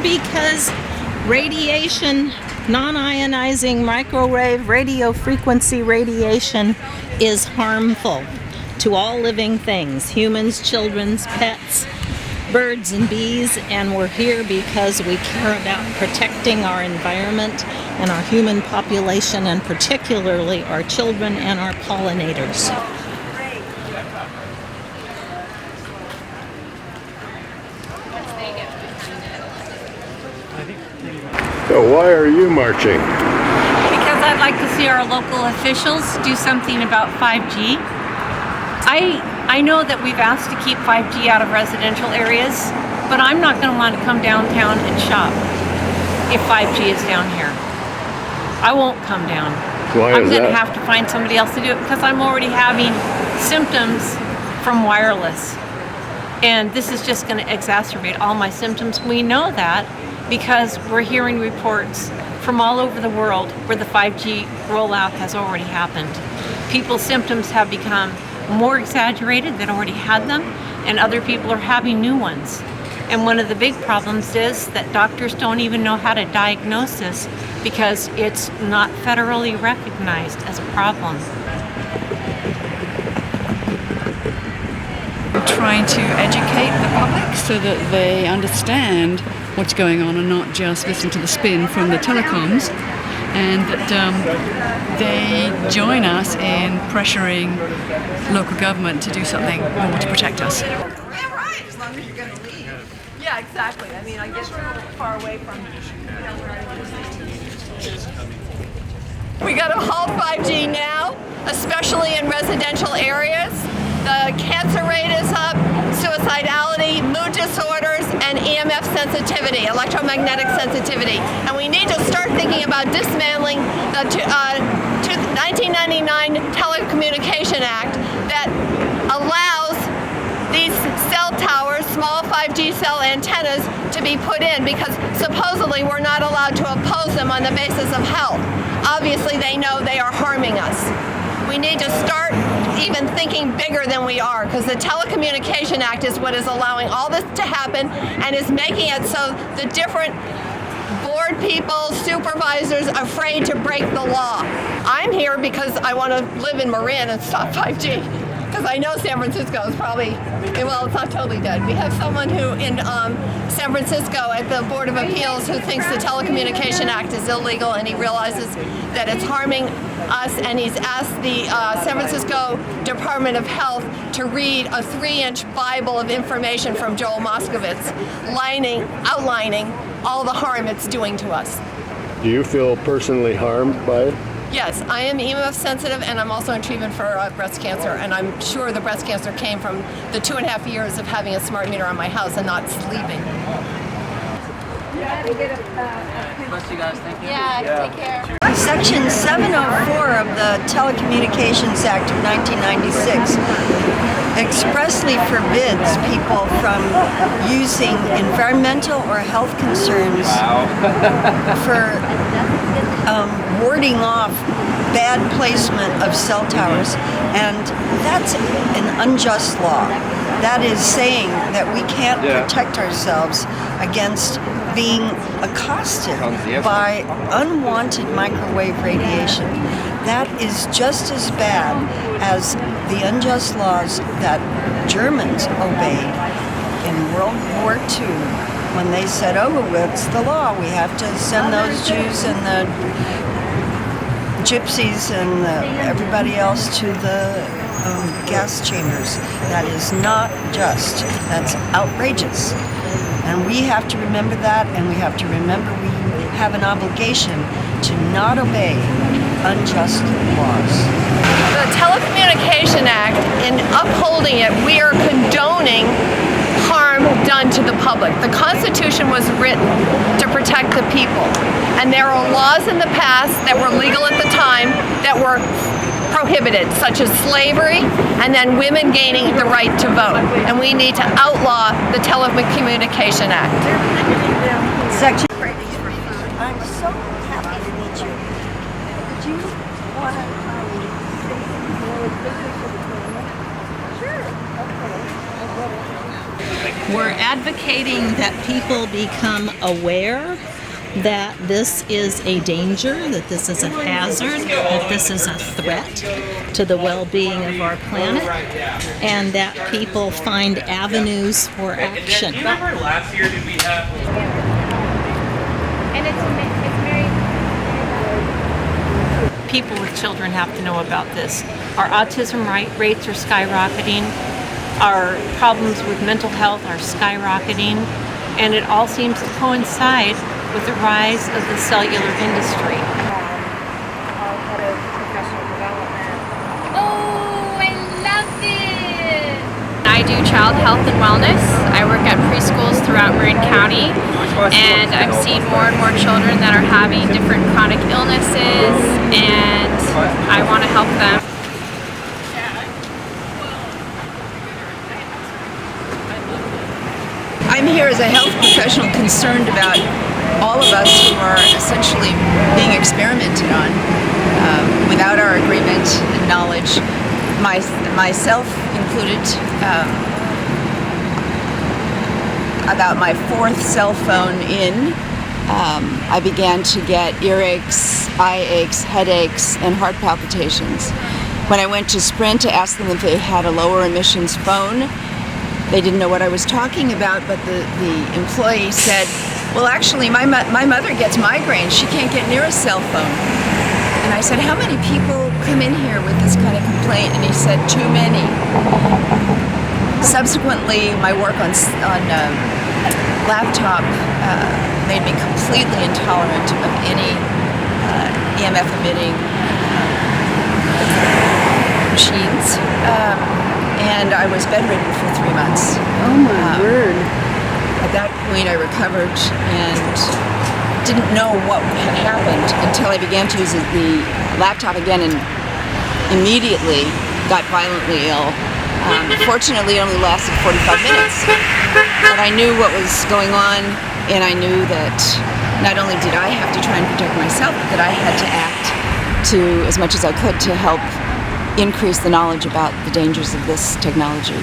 because radiation, non-ionizing microwave radio frequency radiation is harmful to all living things, humans, children, pets, birds and bees, and we're here because we care about protecting our environment and our human population, and particularly our children and our pollinators. So why are you marching? Because I'd like to see our local officials do something about 5G. I know that we've asked to keep 5G out of residential areas, but I'm not going to want to come downtown and shop if 5G is down here. I won't come down. Why I'm is going to that? have to find somebody else to do it because I'm already having symptoms from wireless. And this is just going to exacerbate all my symptoms. We know that because we're hearing reports from all over the world where the 5G rollout has already happened. People's symptoms have become more exaggerated than already had them, and other people are having new ones. And one of the big problems is that doctors don't even know how to diagnose this because it's not federally recognized as a problem. Trying to educate the public so that they understand what's going on and not just listen to the spin from the telecoms, and that they join us in pressuring local government to do something more to protect us. Yeah, right, as long as you're going to leave. Yeah, exactly. I mean, I guess we're a little far away from... We got to halt 5G now, especially in residential areas. The cancer rate is up, suicidality, mood disorders, and EMF sensitivity, electromagnetic sensitivity. And we need to start thinking about dismantling the 1999 Telecommunication Act that allows these cell towers, small 5G cell antennas, to be put in because supposedly we're not allowed to oppose them on the basis of health. Obviously they know they are harming us. We need to start even thinking bigger than we are, because the Telecommunication Act is what is allowing all this to happen and is making it so the different board people, supervisors are afraid to break the law. I'm here because I want to live in Marin and stop 5G, because I know San Francisco is probably, well, it's not totally dead. We have someone who in San Francisco at the Board of Appeals who thinks the Telecommunication Act is illegal, and he realizes that it's harming us, and he's asked the San Francisco Department of Health to read a 3-inch Bible of information from Joel Moskowitz outlining all the harm it's doing to us. Do you feel personally harmed by it? Yes, I am EMF sensitive, and I'm also in treatment for breast cancer, and I'm sure the breast cancer came from the 2.5 years of having a smart meter on my house and not sleeping. Bless you guys, thank you. Yeah, take care. Section 704 of the Telecommunications Act of 1996 expressly forbids people from using environmental or health concerns for warding off bad placement of cell towers, and that's an unjust law. That is saying that we can't protect ourselves against being accosted by unwanted microwave radiation. That is just as bad as the unjust laws that Germans obeyed in World War II when they said, oh, well, it's the law. We have to send those Jews and the gypsies and everybody else to the gas chambers. That is not just. That's outrageous. And we have to remember that, and we have to remember we have an obligation to not obey unjust laws. The Telecommunication Act, in upholding it, we are condoning harm done to the public. The Constitution was written to protect the people, and there are laws in the past that were legal at the time that were prohibited, such as slavery, and then women gaining the right to vote. And we need to outlaw the Telecommunication Act. Section. I'm so happy to meet you. Would you want to Sure. Okay. We're advocating that people become aware that this is a danger, that this is a hazard, that this is a threat to the well-being of our planet, and that people find avenues for action. Remember last year did we have... And it's very... People with children have to know about this. Our autism rates are skyrocketing. Our problems with mental health are skyrocketing. And it all seems to coincide with the rise of the cellular industry. Our head of professional development. Oh, I love this! I do child health and wellness. I work at preschools throughout Marin County, and I'm seeing more and more children that are having different chronic illnesses, and I want to help them. I'm here as a health professional concerned about all of us who are essentially being experimented on without our agreement and knowledge, myself included. About my 4th cell phone in, I began to get earaches, eye aches, headaches, and heart palpitations. When I went to Sprint to ask them if they had a lower emissions phone, they didn't know what I was talking about, but the employee said, well, actually, my mother gets migraines. She can't get near a cell phone. And I said, how many people come in here with this kind of complaint? And he said, too many. Subsequently, my work on laptop made me completely intolerant of any EMF emitting machines. And I was bedridden for 3 months. Oh my word. At that point I recovered and didn't know what had happened until I began to use the laptop again and immediately got violently ill. Fortunately it only lasted 45 minutes. But I knew what was going on, and I knew that not only did I have to try and protect myself, but that I had to act to, as much as I could, to help increase the knowledge about the dangers of this technology.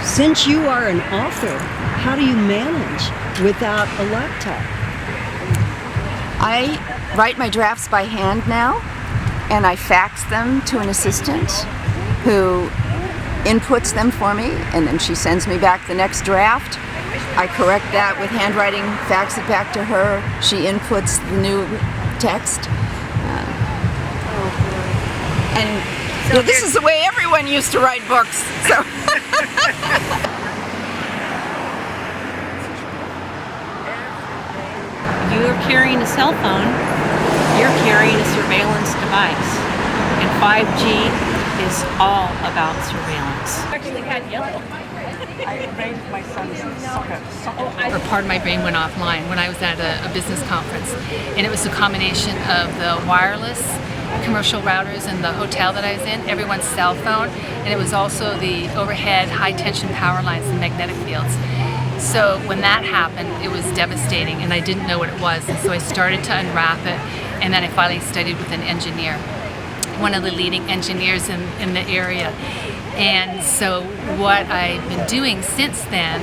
Since you are an author, how do you manage without a laptop? I write my drafts by hand now, and I fax them to an assistant who inputs them for me, and then she sends me back the next draft. I correct that with handwriting, fax it back to her. She inputs the new text. This is the way everyone used to write books. So. You're carrying a cell phone, you're carrying a surveillance device. And 5G is all about surveillance. Actually had yellow. Or part of my brain went offline when I was at a business conference, and it was a combination of the wireless commercial routers in the hotel that I was in, everyone's cell phone, and it was also the overhead high tension power lines and magnetic fields. So when that happened, it was devastating, and I didn't know what it was, and so I started to unwrap it, and then I finally studied with an engineer, one of the leading engineers in the area. And so what I've been doing since then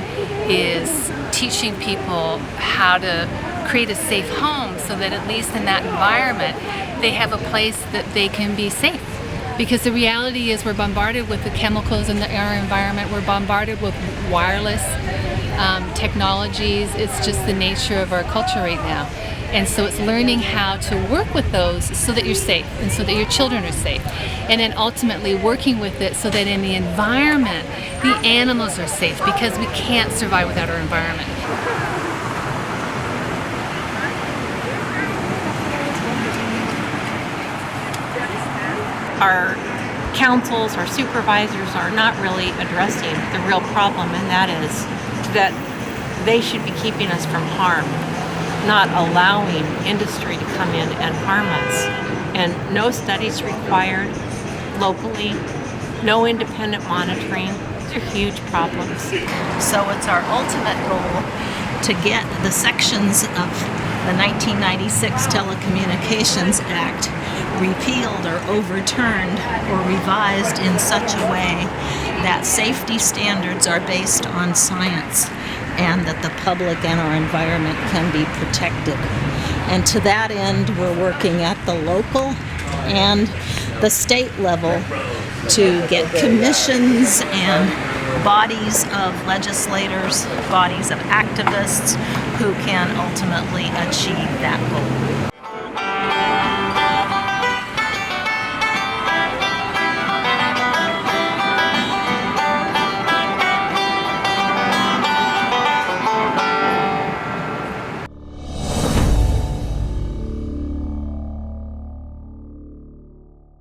is teaching people how to create a safe home, so that at least in that environment they have a place that they can be safe. Because the reality is we're bombarded with the chemicals in our environment, we're bombarded with wireless technologies. It's just the nature of our culture right now. And so it's learning how to work with those so that you're safe and so that your children are safe. And then ultimately working with it so that in the environment, the animals are safe, because we can't survive without our environment. Our councils, our supervisors are not really addressing the real problem, and that is that they should be keeping us from harm, not allowing industry to come in and harm us. And no studies required locally, no independent monitoring. These are huge problems. So it's our ultimate goal to get the sections of the 1996 Telecommunications Act repealed or overturned or revised in such a way that safety standards are based on science and that the public and our environment can be protected. And to that end, we're working at the local and the state level to get commissions and bodies of legislators, bodies of activists who can ultimately achieve that goal.